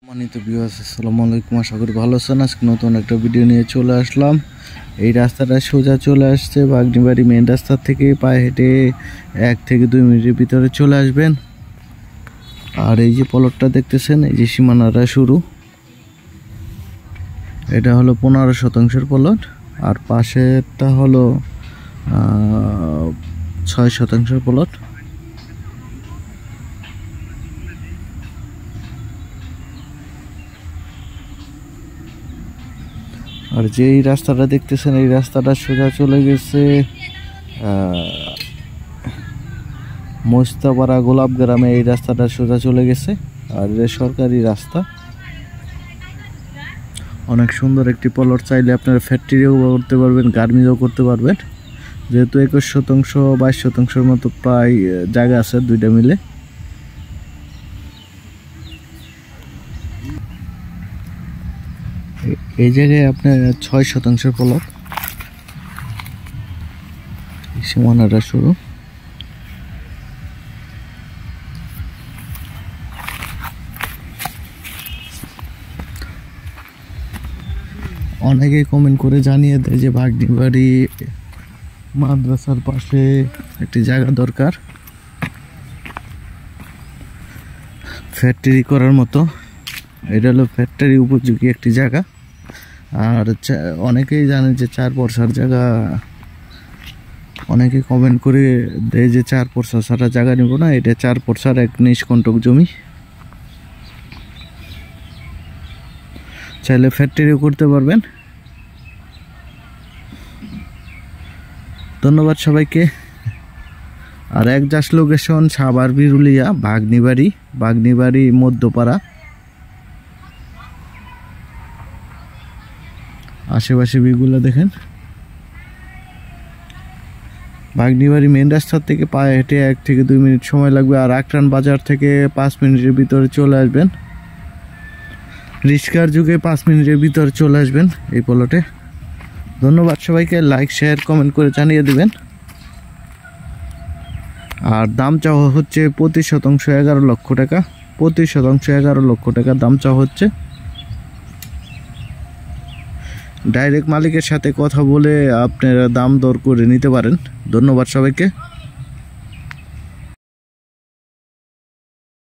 মানিত viewers, আসসালামু আলাইকুম। আশা করি ভালো আছেন। আজকে নতুন একটা ভিডিও নিয়ে চলে আসলাম। এই রাস্তাটা সোজা চলে আসছে বাগনিবাড়ি মেন রাস্তা থেকে। পায়ে হেঁটে 1 থেকে 2 মিনিটের ভিতরে চলে আসবেন। আর এই যে প্লটটা দেখতেছেন, এই যে সীমানাটা শুরু, এটা হলো 15% প্লট, আর পাশেরটা হলো 6% প্লট। আর যেই রাস্তাটা দেখতেছেন, এই রাস্তাটা সোজা চলে গেছে মোস্তাপাড়া গোলাপ গ্রামে। এই রাস্তাটা সোজা চলে গেছে, আর এটা সরকারি রাস্তা। অনেক সুন্দর একটি প্লট। চাইলে আপনারা ফ্যাক্টরিও করতে পারবেন, গার্মেন্টসও করতে পারবেন। যেহেতু 21% 22% মতো প্রায় জায়গা আছে দুইটা মিলে। এই জায়গায় আপনার 6% প্লট। সীমানাটা শুরু। অনেকেই কমেন্ট করে জানিয়ে দেয় যে বাগনিবাড়ি মাদ্রাসার পাশে একটি জায়গা দরকার ফ্যাক্টরি করার মতো। এটা হলো ফ্যাক্টরি উপযোগী একটি জায়গা। আর অনেকেই জানে যে 4 পরসার জায়গা, অনেকে কমেন্ট করে দেয় যে 4 পরসা ছাড়া জায়গা নিব না। এটা 4 পরসার 19 কন্টক জমি। চাইলে ফ্যাক্টরিও করতে পারবেন। ধন্যবাদ সবাইকে। আর একজাস্ট লোকেশন সাভার বিরুলিয়া বাগনিবাড়ি মধ্যপাড়া। আশেপাশে ভিউগুলো দেখেন। বাগনিবাড়ি মেন রাস্তার থেকে পায়ে হেঁটে 1 থেকে 2 মিনিট সময় লাগবে। আর আকরান বাজার থেকে 5 মিনিটের ভিতরে চলে আসবেন। রিস্কার যুগে 5 মিনিটের ভিতরে চলে আসবেন এই প্লটে। ধন্যবাদ সবাইকে। লাইক, শেয়ার, কমেন্ট করে জানিয়ে দিবেন। আর দাম চাওয়া হচ্ছে প্রতি শতাংশ 11 লক্ষ টাকা। প্রতি শতাংশ 11 লক্ষ টাকা দাম চাওয়া হচ্ছে। ডাইরেক্ট মালিকের সাথে কথা বলে আপনারা দাম দর করে নিতে পারেন। ধন্যবাদ সবাইকে।